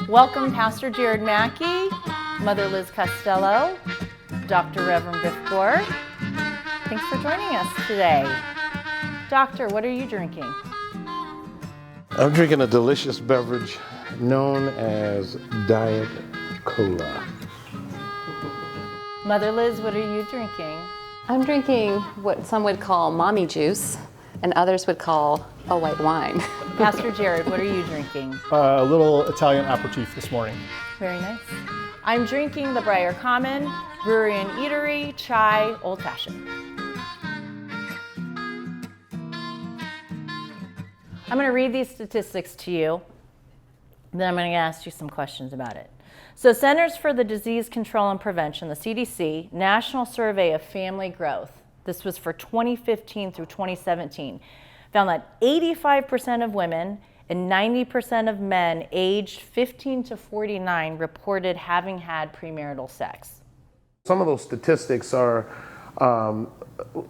Welcome Pastor Jared Mackey, Mother Liz Costello, Dr. Reverend Biff Gore. Thanks for joining us today. Doctor, what are you drinking? I'm drinking a delicious beverage known as Diet Cola. Mother Liz, what are you drinking? I'm drinking what some would call mommy juice and others would call a white wine. Pastor Jared, what are you drinking? A little Italian aperitif this morning. Very nice. I'm drinking the Briar Common Brewery and Eatery Chai Old Fashioned. I'm going to read these statistics to you, then I'm going to ask you some questions about it. So Centers for the Disease Control and Prevention, the CDC, National Survey of Family Growth, this was for 2015 through 2017, found that 85% of women and 90% of men aged 15 to 49 reported having had premarital sex. Some of those statistics are,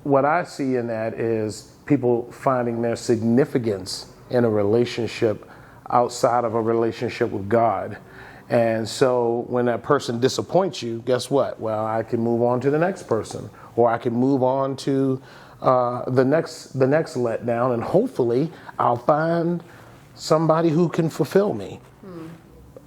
what I see in that is people finding their significance in a relationship outside of a relationship with God. And so when that person disappoints you, guess what? Well, I can move on to the next person, or I can move on to the next letdown, and hopefully I'll find somebody who can fulfill me.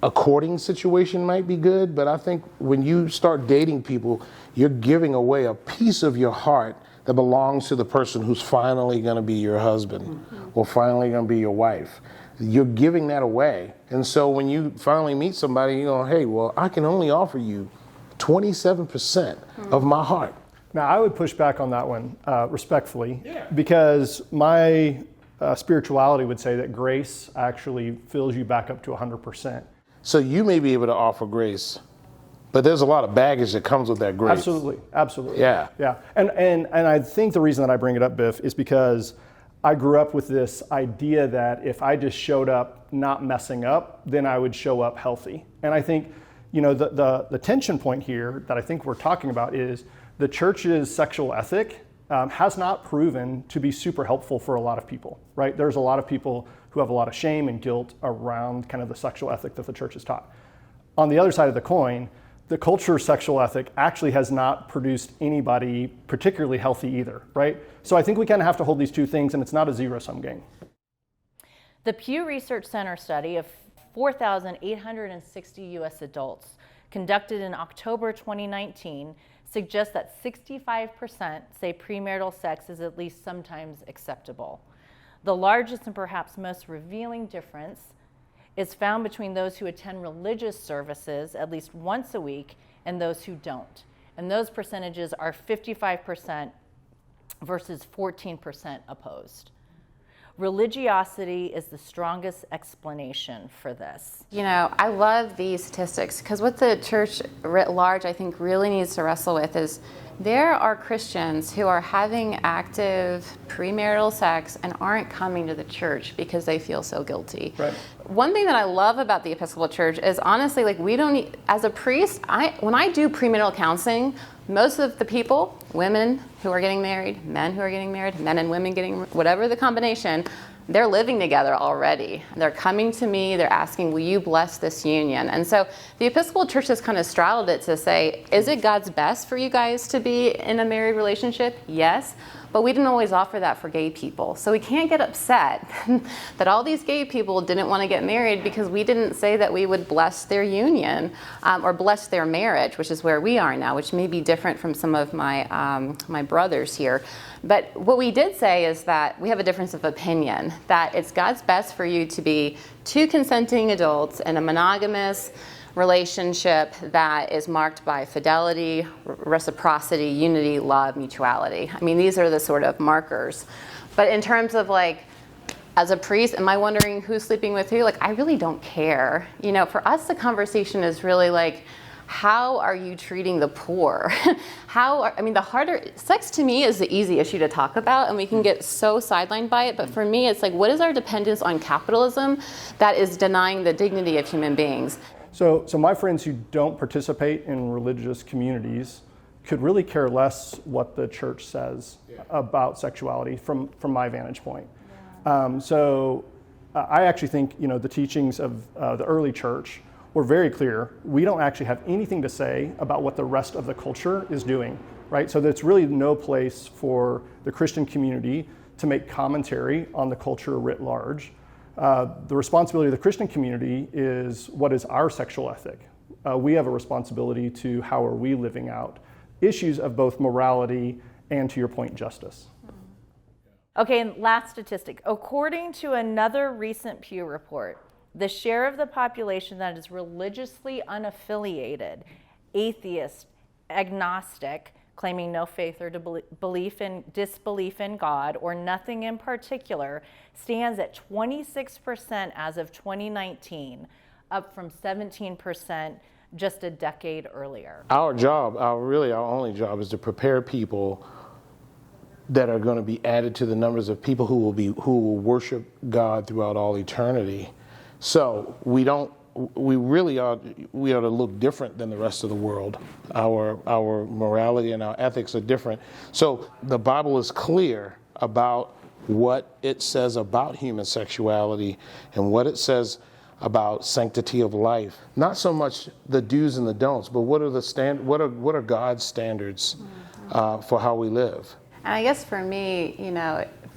A courting situation might be good, but I think when you start dating people, you're giving away a piece of your heart that belongs to the person who's finally going to be your husband or finally going to be your wife. You're giving that away. And so when you finally meet somebody, you go, hey, well, I can only offer you 27% of my heart. Now, I would push back on that one respectfully, because my spirituality would say that grace actually fills you back up to 100%. So you may be able to offer grace, but there's a lot of baggage that comes with that grace. Absolutely. Yeah. And I think the reason that I bring it up, Biff, is because I grew up with this idea that if I just showed up not messing up, then I would show up healthy. And I think, the tension point here that I think we're talking about is the church's sexual ethic has not proven to be super helpful for a lot of people, right? There's a lot of people who have a lot of shame and guilt around kind of the sexual ethic that the church has taught. On the other side of the coin, the culture's sexual ethic actually has not produced anybody particularly healthy either, right? So I think we kind of have to hold these two things, and it's not a zero-sum game. The Pew Research Center study of 4,860 U.S. adults conducted in October 2019 suggests that 65% say premarital sex is at least sometimes acceptable. The largest and perhaps most revealing difference is found between those who attend religious services at least once a week and those who don't. And those percentages are 55% versus 14% opposed. Religiosity is the strongest explanation for this. I love these statistics because what the church writ large, I think, really needs to wrestle with is there are Christians who are having active premarital sex and aren't coming to the church because they feel so guilty. Right. One thing that I love about the Episcopal Church is honestly, we don't need, as a priest, when I do premarital counseling, most of the people, women who are getting married, men who are getting married, men and women getting, whatever the combination, they're living together already. They're coming to me, they're asking, will you bless this union? And so the Episcopal Church has kind of straddled it to say, is it God's best for you guys to be in a married relationship? Yes. But we didn't always offer that for gay people. So we can't get upset that all these gay people didn't want to get married because we didn't say that we would bless their union or bless their marriage, which is where we are now, which may be different from some of my my brothers here. But what we did say is that we have a difference of opinion, that it's God's best for you to be two consenting adults in a monogamous relationship that is marked by fidelity, reciprocity, unity, love, mutuality. I mean, these are the sort of markers. But in terms of as a priest, am I wondering who's sleeping with who? I really don't care. For us, the conversation is really how are you treating the poor? The harder, sex to me is the easy issue to talk about, and we can get so sidelined by it. But for me, it's what is our dependence on capitalism that is denying the dignity of human beings? So my friends who don't participate in religious communities could really care less what the church says about sexuality from my vantage point. I actually think the teachings of the early church we're very clear, we don't actually have anything to say about what the rest of the culture is doing, right? So there's really no place for the Christian community to make commentary on the culture writ large. The responsibility of the Christian community is what is our sexual ethic. We have a responsibility to how are we living out issues of both morality and, to your point, justice. Okay, and last statistic. According to another recent Pew report, the share of the population that is religiously unaffiliated, atheist, agnostic, claiming no faith or disbelief in God or nothing in particular, stands at 26% as of 2019, up from 17% just a decade earlier. Our job, our only job, is to prepare people that are going to be added to the numbers of people who will worship God throughout all eternity. So we ought to look different than the rest of the world. Our morality and our ethics are different. So the Bible is clear about what it says about human sexuality and what it says about sanctity of life. Not so much the do's and the don'ts, but what are God's standards for how we live. And I guess for me,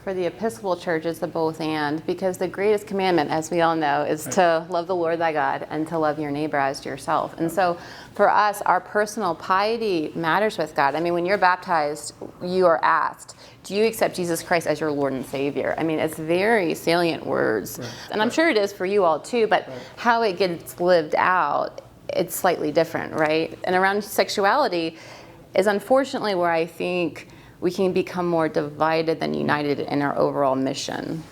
for the Episcopal Church, it's the both and, because the greatest commandment, as we all know, is to love the Lord thy God and to love your neighbor as yourself. And so for us, our personal piety matters with God. I mean, when you're baptized, you are asked, do you accept Jesus Christ as your Lord and Savior? I mean, it's very salient words. Right. And I'm sure it is for you all too, but how it gets lived out, it's slightly different, right? And around sexuality is unfortunately where I think we can become more divided than united in our overall mission.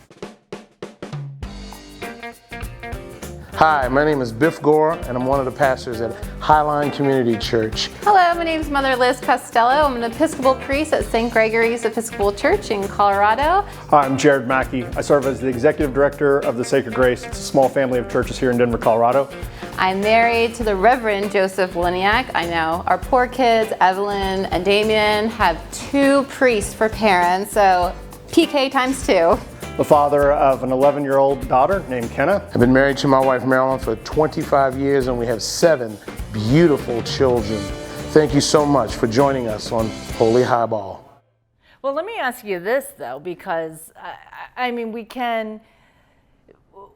Hi, my name is Biff Gore, and I'm one of the pastors at Highline Community Church. Hello, my name is Mother Liz Costello. I'm an Episcopal priest at St. Gregory's Episcopal Church in Colorado. Hi, I'm Jared Mackey. I serve as the Executive Director of the Sacred Grace. It's a small family of churches here in Denver, Colorado. I'm married to the Reverend Joseph Liniak. I know our poor kids, Evelyn and Damien, have 2 priests for parents, so PK times 2. The father of an 11-year-old daughter named Kenna. I've been married to my wife Marilyn for 25 years, and we have 7 beautiful children. Thank you so much for joining us on Holy Highball. Well, let me ask you this, though, because, I mean,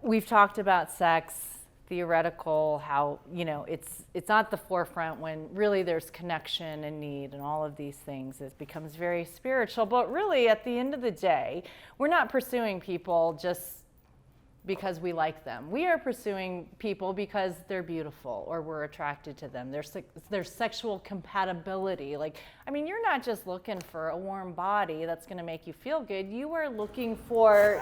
we've talked about sex, theoretical, how, it's not the forefront when really there's connection and need and all of these things. It becomes very spiritual, but really at the end of the day, we're not pursuing people just because we like them. We are pursuing people because they're beautiful or we're attracted to them. There's sexual compatibility. You're not just looking for a warm body that's going to make you feel good. You are looking for,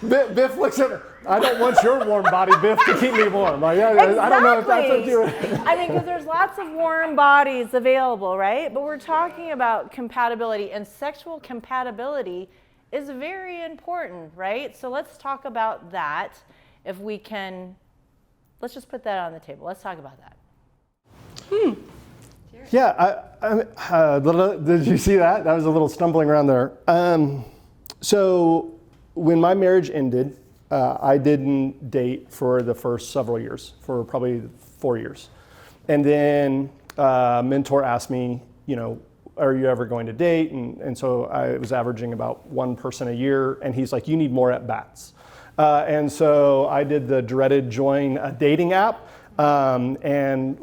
Biff looks at her. I don't want your warm body, Biff, to keep me warm. Exactly. I don't know if that's what you... because there's lots of warm bodies available, right? But we're talking about compatibility, and sexual compatibility is very important, right? So let's talk about that. If we can, let's just put that on the table. Let's talk about that. Yeah, did you see that? That was a little stumbling around there. So when my marriage ended, I didn't date for the first several years, for probably 4 years. And then a mentor asked me, are you ever going to date? And so I was averaging about 1 person a year, and he's like, you need more at-bats. And so I did the dreaded join a dating app, and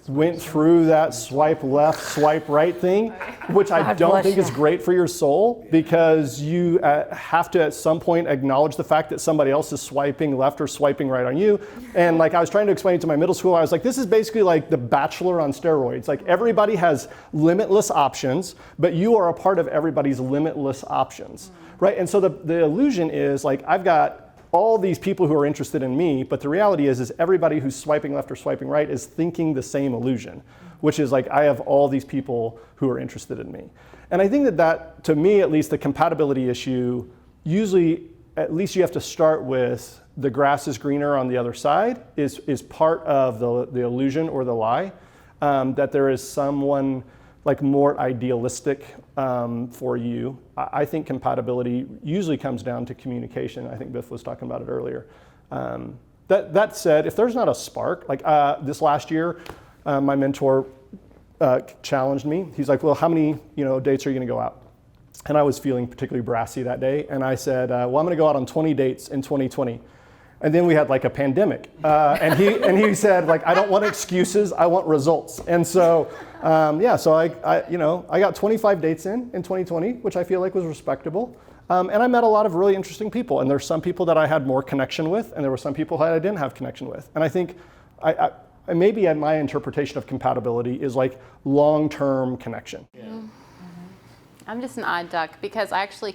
went through that swipe left, swipe right thing, which I don't think is great for your soul, because you have to at some point acknowledge the fact that somebody else is swiping left or swiping right on you. And I was trying to explain it to my middle school, I was like, this is basically like The Bachelor on steroids. Everybody has limitless options, but you are a part of everybody's limitless options, right? And so the illusion is I've got all these people who are interested in me, but the reality is everybody who's swiping left or swiping right is thinking the same illusion, which is I have all these people who are interested in me. And I think that to me, at least, the compatibility issue, usually, at least you have to start with the grass is greener on the other side, is part of the illusion or the lie, that there is someone more idealistic for you. I think compatibility usually comes down to communication. I think Biff was talking about it earlier. That said, if there's not a spark, like this last year, my mentor challenged me. He's like, well, how many dates are you going to go out? And I was feeling particularly brassy that day. And I said, well, I'm going to go out on 20 dates in 2020. And then we had like a pandemic. And he said, like, I don't want excuses, I want results. And so, so I got 25 dates in 2020, which I feel like was respectable. And I met a lot of really interesting people. And there's some people that I had more connection with, and there were some people that I didn't have connection with. And I think maybe my interpretation of compatibility is like long-term connection. Yeah. I'm just an odd duck because I actually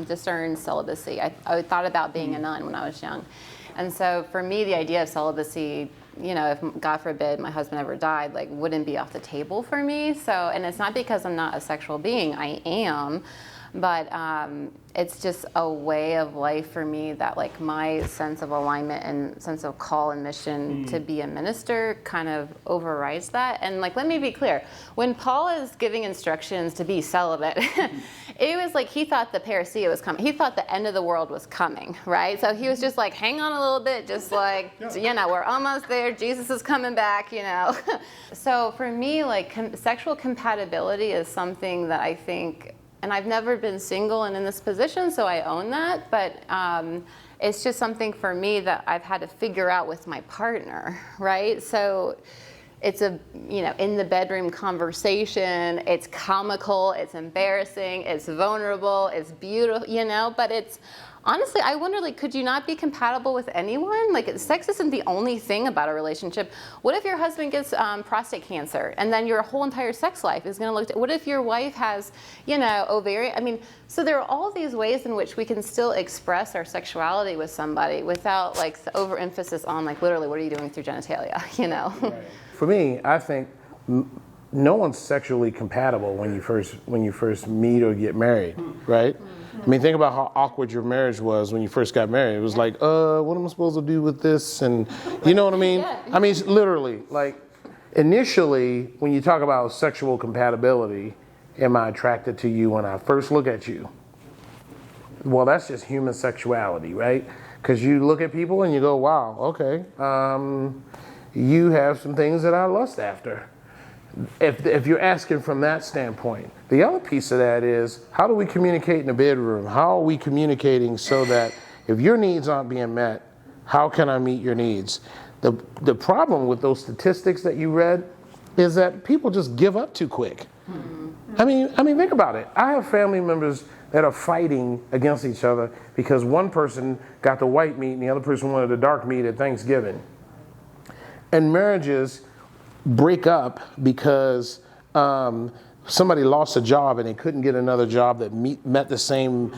discerned celibacy. I thought about being a nun when I was young. And so for me, the idea of celibacy, if God forbid my husband ever died, like wouldn't be off the table for me. So, and it's not because I'm not a sexual being, I am, but it's just a way of life for me that like my sense of alignment and sense of call and mission to be a minister kind of overrides that. And like, let me be clear, when Paul is giving instructions to be celibate, it was like he thought the parousia was coming. He thought the end of the world was coming, right? So he was just like, hang on a little bit, just like, we're almost there. Jesus is coming back, So for me, like sexual compatibility is something that I think, and I've never been single and in this position, so I own that. But it's just something for me that I've had to figure out with my partner, right? So it's in the bedroom conversation, it's comical, it's embarrassing, it's vulnerable, it's beautiful, but it's, honestly, I wonder, like, could you not be compatible with anyone? Like, sex isn't the only thing about a relationship. What if your husband gets prostate cancer, and then your whole entire sex life is going to what if your wife has, ovarian? So there are all these ways in which we can still express our sexuality with somebody without, like, the overemphasis on, like, literally, what are you doing with your genitalia, Right. For me, I think no one's sexually compatible when you first meet or get married, right? Think about how awkward your marriage was when you first got married. It was like, what am I supposed to do with this? And you know what I mean? Yeah. Literally, like, initially, when you talk about sexual compatibility, am I attracted to you when I first look at you? Well, that's just human sexuality, right? Because you look at people and you go, wow, okay, you have some things that I lust after. If you're asking from that standpoint. The other piece of that is, how do we communicate in the bedroom? How are we communicating so that if your needs aren't being met, how can I meet your needs? The problem with those statistics that you read is that people just give up too quick. Think about it. I have family members that are fighting against each other because one person got the white meat and the other person wanted the dark meat at Thanksgiving. And marriages break up because somebody lost a job and they couldn't get another job that met the same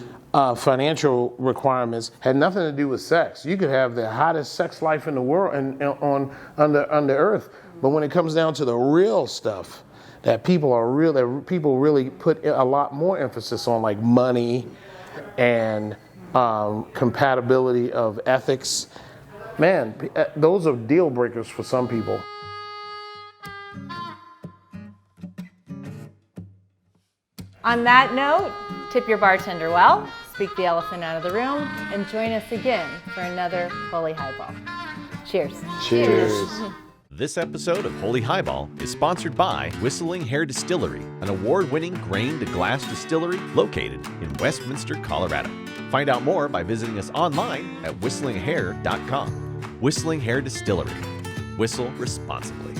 financial requirements. Had nothing to do with sex. You could have the hottest sex life in the world and on the earth, but when it comes down to the real stuff that people really put a lot more emphasis on, like money and compatibility of ethics, man, those are deal breakers for some people. On that note, tip your bartender well, speak the elephant out of the room, and join us again for another Holy Highball. Cheers. Cheers. This episode of Holy Highball is sponsored by Whistling Hair Distillery, an award-winning grain-to-glass distillery located in Westminster, Colorado. Find out more by visiting us online at whistlinghair.com. Whistling Hair Distillery. Whistle responsibly.